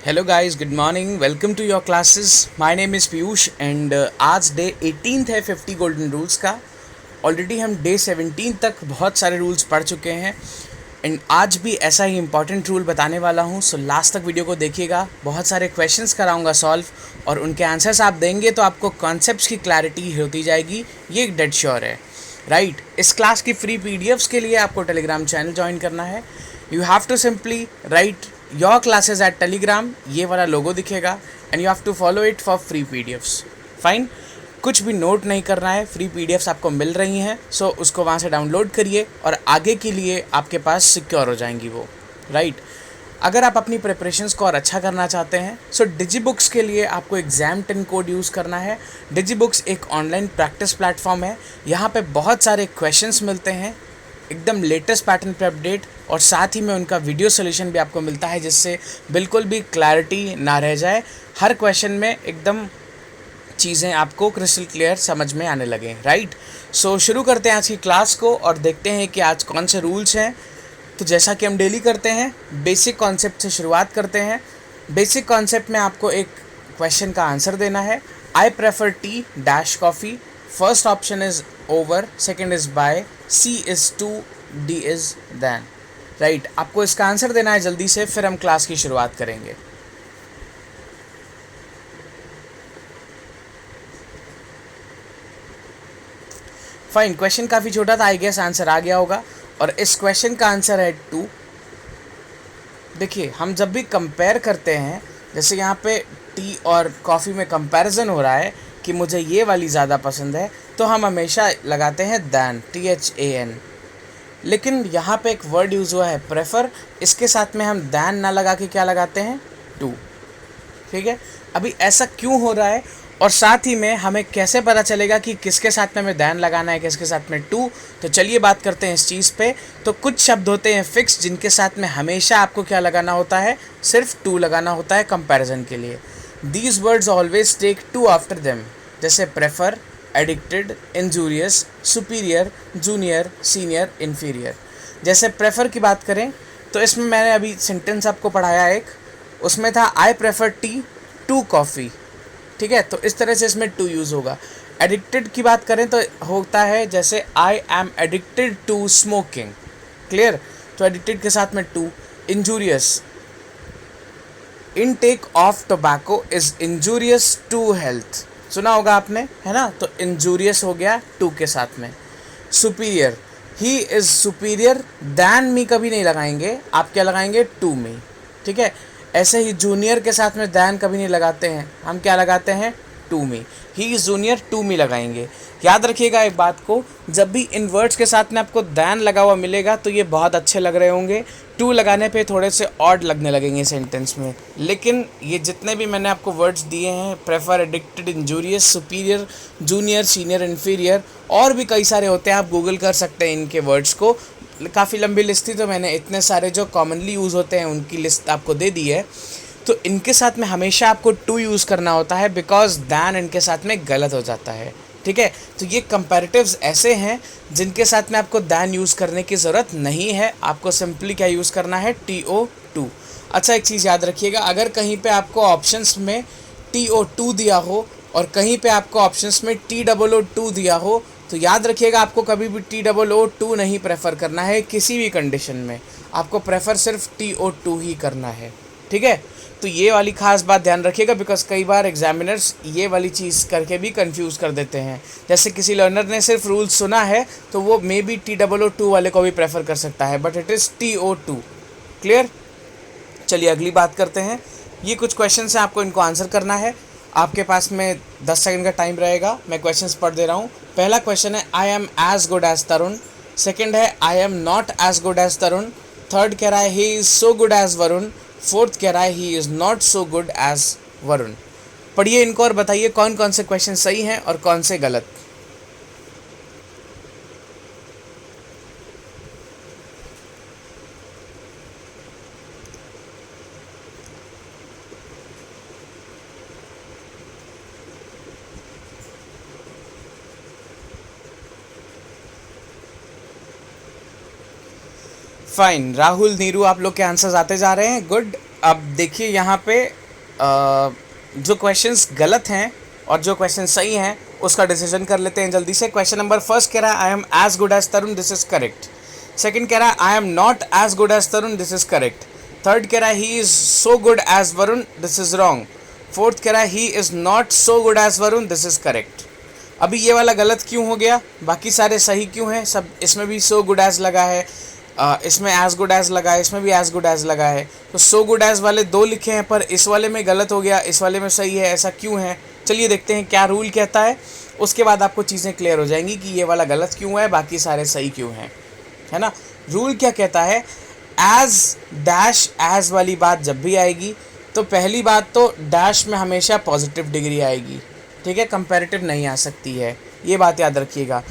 Hello guys, good morning. Welcome to your classes. My name is Piyush and आज day 18th है 50 golden rules का। Already हम day 17 तक बहुत सारे रूल्स पढ़ चुके हैं एंड आज भी ऐसा ही इंपॉर्टेंट रूल बताने वाला हूँ। सो लास्ट तक वीडियो को देखिएगा। बहुत सारे क्वेश्चंस कराऊंगा सॉल्व और उनके आंसर्स आप देंगे तो आपको कॉन्सेप्ट्स की क्लैरिटी होती जाएगी, ये डेड श्योर है। राइट इस क्लास की फ्री पीडीएफ्स के लिए आपको टेलीग्राम चैनल ज्वाइन करना है। You have to simply write your classes at Telegram, ये वाला लोगो दिखेगा and you have to follow it for free PDFs. Fine, कुछ भी नोट नहीं करना है, फ्री पीडीएफ्स आपको मिल रही हैं। सो उसको वहाँ से डाउनलोड करिए और आगे के लिए आपके पास सिक्योर हो जाएंगी वो। राइट अगर आप अपनी प्रिपरेशंस को और अच्छा करना चाहते हैं सो डिजीबुक्स के लिए आपको एग्ज़ाम 10 कोड यूज़ करना है। डिजीबुक्स एक ऑनलाइन प्रैक्टिस प्लेटफॉर्म है। यहाँ पे बहुत सारे क्वेश्चंस मिलते हैं, एकदम लेटेस्ट पैटर्न पे अपडेट, और साथ ही में उनका वीडियो सोल्यूशन भी आपको मिलता है जिससे बिल्कुल भी क्लैरिटी ना रह जाए। हर क्वेश्चन में एकदम चीज़ें आपको क्रिस्टल क्लियर समझ में आने लगे। राइट सो शुरू करते हैं आज की क्लास को और देखते हैं कि आज कौन से रूल्स हैं। तो जैसा कि हम डेली करते हैं, बेसिक कॉन्सेप्ट से शुरुआत करते हैं। बेसिक कॉन्सेप्ट में आपको एक क्वेश्चन का आंसर देना है। I prefer tea dash coffee. First option is over, second is by, C is to, D is than. Right आपको इसका आंसर देना है जल्दी से, फिर हम क्लास की शुरुआत करेंगे। फाइन, क्वेश्चन काफ़ी छोटा था, आई गेस आंसर आ गया होगा। और इस क्वेश्चन का आंसर है टू। देखिए हम जब भी कंपेयर करते हैं, जैसे यहाँ पे टी और कॉफ़ी में कंपैरिजन हो रहा है कि मुझे ये वाली ज़्यादा पसंद है, तो हम हमेशा लगाते हैं दैन, THAN। लेकिन यहाँ पे एक वर्ड यूज़ हुआ है प्रेफर, इसके साथ में हम दैन ना लगा के क्या लगाते हैं, टू। ठीक है, अभी ऐसा क्यों हो रहा है और साथ ही में हमें कैसे पता चलेगा कि किसके साथ में हमें दैन लगाना है, किसके साथ में टू। तो चलिए बात करते हैं इस चीज़ पे। तो कुछ शब्द होते हैं फिक्स जिनके साथ में हमेशा आपको क्या लगाना होता है, सिर्फ टू लगाना होता है कंपैरिजन के लिए। These words always take to after them, जैसे prefer, addicted, injurious, superior, junior, senior, inferior. जैसे प्रेफर की बात करें तो इसमें मैंने अभी सेंटेंस आपको पढ़ाया एक, उसमें था I prefer tea to coffee. ठीक है, तो इस तरह से इसमें टू यूज़ होगा। एडिक्टेड की बात करें तो होता है जैसे I am addicted to smoking. Clear, तो एडिक्टेड के साथ में to. Injurious, intake of tobacco is injurious to health, सुना होगा आपने, है ना। तो इंजूरियस हो गया टू के साथ में। Superior, he is superior than me कभी नहीं लगाएंगे, आप क्या लगाएंगे, टू मी। ठीक है, ऐसे ही जूनियर के साथ में दैन कभी नहीं लगाते हैं, हम क्या लगाते हैं, to me. He is junior to me लगाएंगे। याद रखिएगा एक बात को, जब भी इन वर्ड्स के साथ में आपको दैन लगा हुआ मिलेगा तो ये बहुत अच्छे लग रहे होंगे, टू लगाने पे थोड़े से ऑड लगने लगेंगे सेंटेंस में। लेकिन ये जितने भी मैंने आपको वर्ड्स दिए हैं, prefer, addicted, injurious, superior, junior, senior, inferior, और भी कई सारे होते हैं, आप गूगल कर सकते हैं इनके वर्ड्स को। काफ़ी लंबी लिस्ट थी तो मैंने इतने सारे जो कॉमनली यूज़ होते हैं उनकी लिस्ट आपको दे दी है। तो इनके साथ में हमेशा आपको टू यूज़ करना होता है बिकॉज दैन इनके साथ में गलत हो जाता है। ठीक है, तो ये कंपैरेटिव्स ऐसे हैं जिनके साथ में आपको दैन यूज़ करने की ज़रूरत नहीं है, आपको सिंपली क्या यूज़ करना है, TO2। अच्छा एक चीज़ याद रखिएगा, अगर कहीं पे आपको ऑप्शंस में TO2 दिया हो और कहीं पे आपको ऑप्शंस में TOO2 दिया हो, तो याद रखिएगा आपको कभी भी TOO2 नहीं प्रेफर करना है किसी भी कंडीशन में, आपको प्रेफर सिर्फ TO2 ही करना है। ठीक है, तो ये वाली खास बात ध्यान रखिएगा बिकॉज कई बार एग्जामिनर्स ये वाली चीज़ करके भी कंफ्यूज कर देते हैं। जैसे किसी लर्नर ने सिर्फ रूल सुना है तो वो मे बी TOO2 वाले को भी प्रेफर कर सकता है, but it is TO2। Clear, चलिए अगली बात करते हैं। ये कुछ क्वेश्चन हैं, आपको इनको आंसर करना है। आपके पास में 10 सेकंड का टाइम रहेगा, मैं क्वेश्चंस पढ़ दे रहा हूँ। पहला क्वेश्चन है I am as good as Tarun. Second है I am not as good as Tarun. Third कह रहा है he is so good as Varun. Fourth कह रहा है he is not so good as Varun. पढ़िए इनको और बताइए कौन कौन से क्वेश्चन सही हैं और कौन से गलत। फाइन, राहुल, नीरू, आप लोग के आंसर्स आते जा रहे हैं, गुड। अब देखिए यहाँ पे जो क्वेश्चंस गलत हैं और जो क्वेश्चन सही हैं उसका डिसीजन कर लेते हैं जल्दी से। क्वेश्चन नंबर फर्स्ट कह रहा है I am as good as Tarun, this is correct. Second कह रहा है I am not as good as Tarun, this is correct. Third कह रहा है he is so good as Varun, this is wrong. Fourth कह रहा है he is not so good as Varun, this is correct. अभी ये वाला गलत क्यों हो गया, बाकी सारे सही क्यों हैं? सब इसमें भी सो गुड एज लगा है, इसमें एज गुड एज लगा है, इसमें भी एज गुड एज लगा है। तो सो गुड एज वाले दो लिखे हैं पर इस वाले में गलत हो गया, इस वाले में सही है, ऐसा क्यों है? चलिए देखते हैं क्या रूल कहता है, उसके बाद आपको चीज़ें क्लियर हो जाएंगी कि ये वाला गलत क्यों है, बाकी सारे सही क्यों हैं, है ना। रूल क्या कहता है, एज डैश एज वाली बात जब भी आएगी तो पहली बात तो डैश में हमेशा पॉजिटिव डिग्री आएगी, ठीक है, कंपैरेटिव नहीं आ सकती है, ये बात याद रखिएगा।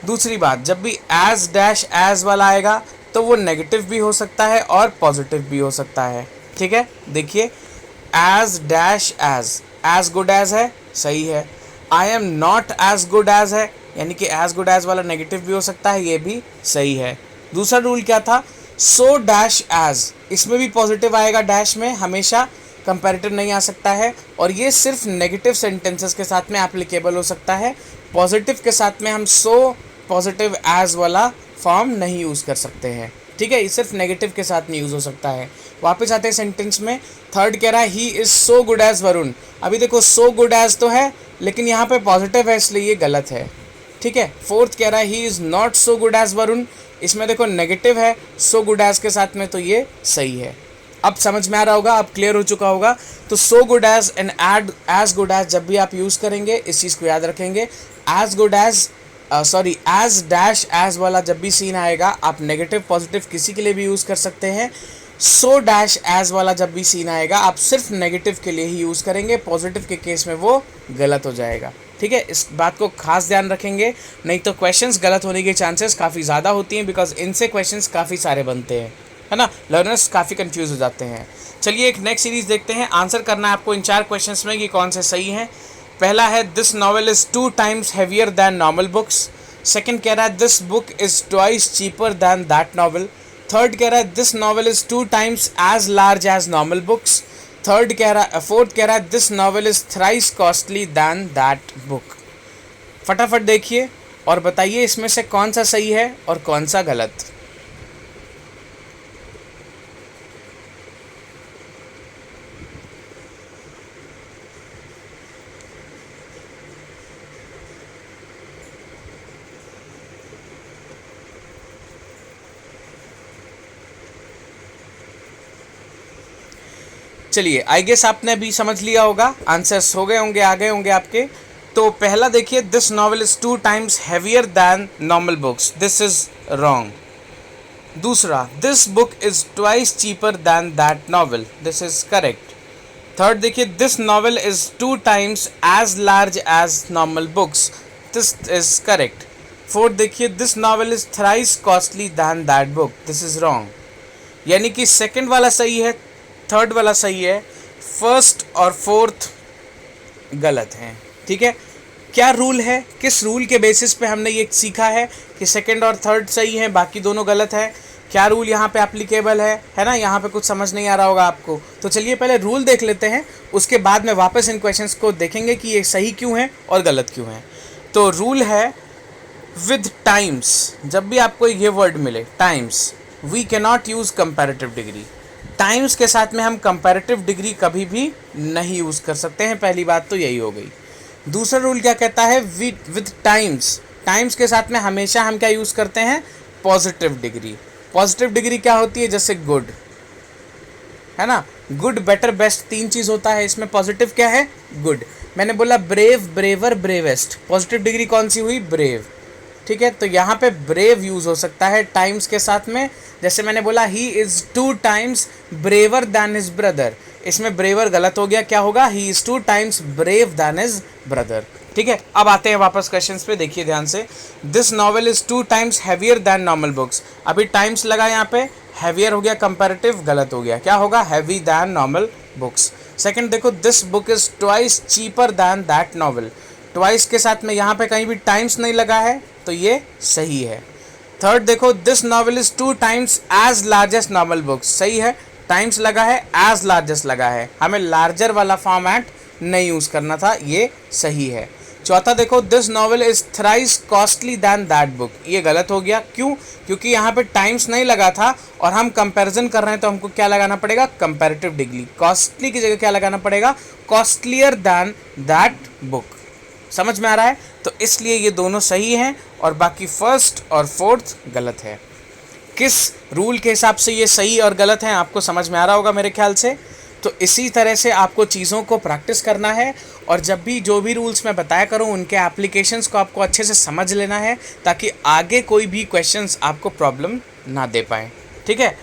दूसरी बात, जब भी एज डैश एज वाला आएगा तो वो नेगेटिव भी हो सकता है और पॉजिटिव भी हो सकता है, ठीक है। देखिए as dash as good as है, सही है। I am not as good as है, यानी कि एज गुड एज वाला नेगेटिव भी हो सकता है, ये भी सही है। दूसरा रूल क्या था, सो डैश एज, इसमें भी पॉजिटिव आएगा, डैश में हमेशा कंपैरेटिव नहीं आ सकता है, और ये सिर्फ नेगेटिव सेंटेंसेस के साथ में एप्लीकेबल हो सकता है। पॉजिटिव के साथ में हम सो पॉजिटिव एज वाला फॉर्म नहीं यूज़ कर सकते हैं, ठीक है, ये सिर्फ नेगेटिव के साथ नहीं यूज़ हो सकता है। वापस आते हैं सेंटेंस में। थर्ड कह रहा है he is so good as Varun, अभी देखो सो गुड एज तो है लेकिन यहाँ पे पॉजिटिव है इसलिए ये गलत है, ठीक है। फोर्थ कह रहा है he is not so good as Varun, इसमें देखो नेगेटिव है सो गुड एज के साथ में, तो ये सही है। अब समझ में आ रहा होगा, अब क्लियर हो चुका होगा। तो so good as and as good as जब भी आप यूज़ करेंगे इस चीज़ को याद रखेंगे। As good as as dash as वाला जब भी सीन आएगा आप नेगेटिव पॉजिटिव किसी के लिए भी यूज़ कर सकते हैं। सो डैश एज वाला जब भी सीन आएगा आप सिर्फ नेगेटिव के लिए ही यूज़ करेंगे, पॉजिटिव के केस में वो गलत हो जाएगा, ठीक है। इस बात को खास ध्यान रखेंगे, नहीं तो क्वेश्चंस गलत होने के चांसेस काफ़ी ज़्यादा होती हैं, बिकॉज इनसे क्वेश्चंस काफ़ी सारे बनते हैं, है ना। लर्नर्स काफ़ी कंफ्यूज हो जाते हैं। चलिए एक नेक्स्ट सीरीज़ देखते हैं। आंसर करना है आपको इन 4 क्वेश्चंस में कि कौन से सही हैं। पहला है this novel is 2 times heavier than normal books. Second कह रहा है this book is twice cheaper than that novel. Third कह रहा है this novel is 2 times as large as normal books. Fourth कह रहा है this novel is thrice costly than that book. फटाफट देखिए और बताइए इसमें से कौन सा सही है और कौन सा गलत। चलिए आई गेस आपने अभी समझ लिया होगा, आंसर्स हो गए होंगे, आ गए होंगे आपके। तो पहला देखिए this novel is 2 times heavier than normal books, this is wrong. दूसरा this book is twice cheaper than that novel, this is correct. Third देखिए this novel is 2 times as large as normal books, this is correct. Fourth देखिए this novel is thrice costly than that book, this is wrong. यानी कि second वाला सही है, third वाला सही है, फर्स्ट और फोर्थ गलत हैं, ठीक है। क्या रूल है, किस रूल के बेसिस पे हमने ये सीखा है कि सेकंड और थर्ड सही है बाकी दोनों गलत है? क्या रूल यहाँ पे एप्लीकेबल है ना। यहाँ पे कुछ समझ नहीं आ रहा होगा आपको, तो चलिए पहले रूल देख लेते हैं, उसके बाद में वापस इन क्वेश्चंस को देखेंगे कि ये सही क्यों है और गलत क्यों है। तो रूल है विद टाइम्स, जब भी आपको ये वर्ड मिले times, we can not use comparative degree. Times के साथ में हम कंपैरेटिव डिग्री कभी भी नहीं यूज़ कर सकते हैं, पहली बात तो यही हो गई। दूसरा रूल क्या कहता है, विद टाइम्स, टाइम्स के साथ में हमेशा हम क्या यूज़ करते हैं, पॉजिटिव डिग्री। पॉजिटिव डिग्री क्या होती है, जैसे गुड, है ना, गुड बेटर बेस्ट 3 चीज़ होता है, इसमें पॉजिटिव क्या है, गुड। मैंने बोला brave braver bravest, positive degree कौन सी हुई, ब्रेव, ठीक है। तो यहाँ पे ब्रेव यूज़ हो सकता है टाइम्स के साथ में, जैसे मैंने बोला he is 2 times braver than his brother, इसमें ब्रेवर गलत हो गया, क्या होगा, he is 2 times brave than his brother, ठीक है। अब आते हैं वापस क्वेश्चंस पे, देखिए ध्यान से। This novel is 2 times heavier than normal books, अभी टाइम्स लगा यहाँ पे, हेवियर हो गया कंपैरेटिव, गलत हो गया, क्या होगा, heavy than normal books. Second देखो this book is twice cheaper than that novel, twice के साथ में यहाँ पे कहीं भी टाइम्स नहीं लगा है तो ये सही है। थर्ड देखो this novel is 2 times as largest normal books, सही है, टाइम्स लगा है, एज लार्जेस्ट लगा है, हमें लार्जर वाला फॉर्मेट नहीं यूज़ करना था, ये सही है। चौथा देखो, this novel is thrice costly than that book, ये गलत हो गया। क्यों? क्योंकि यहाँ पे टाइम्स नहीं लगा था और हम कंपैरिजन कर रहे हैं, तो हमको क्या लगाना पड़ेगा? Comparative degree. कॉस्टली की जगह क्या लगाना पड़ेगा? Costlier than that book. समझ में आ रहा है? तो इसलिए ये दोनों सही हैं और बाकी फर्स्ट और फोर्थ गलत है। किस रूल के हिसाब से ये सही और गलत है आपको समझ में आ रहा होगा मेरे ख्याल से। तो इसी तरह से आपको चीज़ों को प्रैक्टिस करना है और जब भी जो भी रूल्स मैं बताया करूँ उनके एप्लीकेशंस को आपको अच्छे से समझ लेना है, ताकि आगे कोई भी क्वेश्चंस आपको प्रॉब्लम ना दे पाए। ठीक है?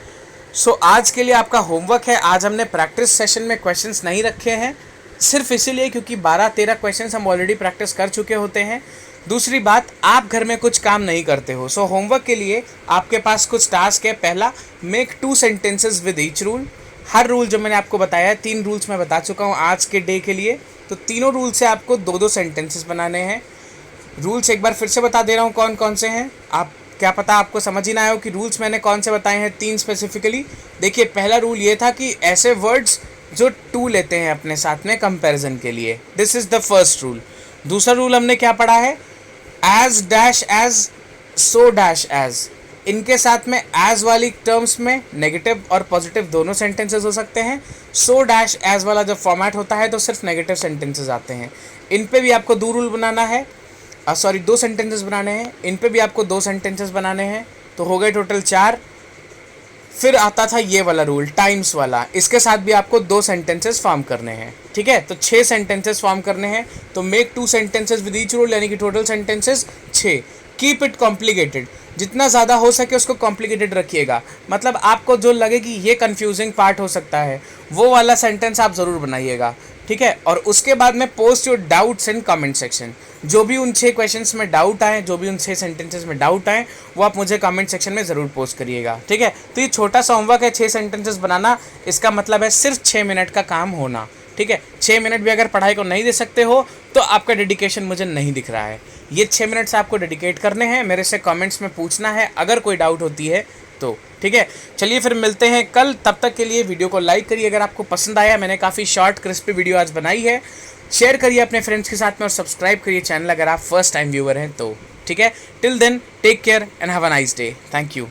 सो आज के लिए आपका होमवर्क है, आज हमने प्रैक्टिस सेशन में क्वेश्चंस नहीं रखे हैं, सिर्फ इसीलिए क्योंकि 12-13 क्वेश्चंस हम ऑलरेडी प्रैक्टिस कर चुके होते हैं। दूसरी बात, आप घर में कुछ काम नहीं करते हो, सो होमवर्क के लिए आपके पास कुछ टास्क है। पहला, make 2 sentences with each rule. Her rule जो मैंने आपको बताया है, 3 रूल्स मैं बता चुका हूँ आज के डे के लिए, तो तीनों रूल से आपको 2-2 सेंटेंसेस बनाने हैं। रूल्स एक बार फिर से बता दे रहा हूँ कौन कौन से हैं, आप क्या पता आपको समझ ही ना आए कि रूल्स मैंने कौन से बताए हैं, 3 स्पेसिफिकली। देखिए, पहला रूल ये था कि ऐसे वर्ड्स जो टू लेते हैं अपने साथ में कंपैरिजन के लिए, this is the first rule. दूसरा रूल हमने क्या पढ़ा है? As dash as, so dash as. इनके साथ में एज वाली टर्म्स में नेगेटिव और पॉजिटिव दोनों सेंटेंसेस हो सकते हैं। सो डैश एज वाला जब फॉर्मेट होता है तो सिर्फ नेगेटिव सेंटेंसेस आते हैं। इन पे भी आपको 2 रूल बनाना है, 2 सेंटेंसेस बनाने हैं। इन पे भी आपको 2 सेंटेंसेस बनाने हैं, तो हो गए टोटल 4। फिर आता था ये वाला रूल, टाइम्स वाला, इसके साथ भी आपको 2 सेंटेंसेस फॉर्म करने हैं। ठीक है? तो 6 सेंटेंसेस फॉर्म करने हैं। तो make 2 sentences with each rule, यानी कि total sentences 6। Keep it complicated, जितना ज़्यादा हो सके उसको कॉम्प्लिकेटेड रखिएगा। मतलब आपको जो लगे कि ये कन्फ्यूजिंग पार्ट हो सकता है, वो वाला सेंटेंस आप ज़रूर बनाइएगा। ठीक है? और उसके बाद में post your doubts in comment section. जो भी उन 6 क्वेश्चंस में डाउट आए, जो भी उन 6 सेंटेंसेस में डाउट आए, वो आप मुझे कमेंट सेक्शन में ज़रूर पोस्ट करिएगा। ठीक है? तो ये छोटा सा होमवर्क है, 6 सेंटेंसेस बनाना। इसका मतलब है सिर्फ 6 मिनट का काम होना। ठीक है? 6 मिनट भी अगर पढ़ाई को नहीं दे सकते हो तो आपका डेडिकेशन मुझे नहीं दिख रहा है। ये 6 मिनट से आपको डेडिकेट करने हैं, मेरे से कमेंट्स में पूछना है अगर कोई डाउट होती है तो। ठीक है? चलिए फिर मिलते हैं कल, तब तक के लिए वीडियो को लाइक करिए अगर आपको पसंद आया। मैंने काफ़ी शॉर्ट क्रिस्पी वीडियो आज बनाई है। शेयर करिए अपने फ्रेंड्स के साथ में और सब्सक्राइब करिए चैनल अगर आप फर्स्ट टाइम व्यूअर हैं तो। ठीक है? Till then, take care and have a nice day. Thank you.